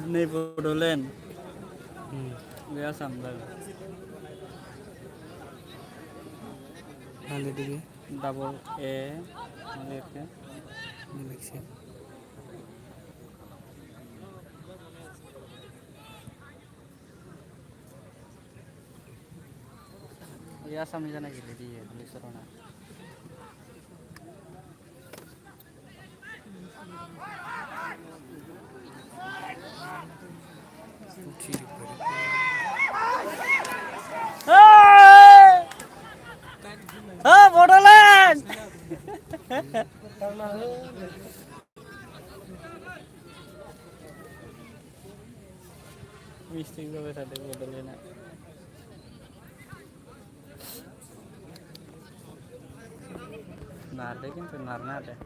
Nih Bodolen. Dia sambal. Hal itu dia. Double E. Malaysia. Malaysia. Ya sama jana gitu dia tulis rona. Ciri beri. Bodolen. Mesti gue bisa ada Bodolen. Nah, ada kan benar ada.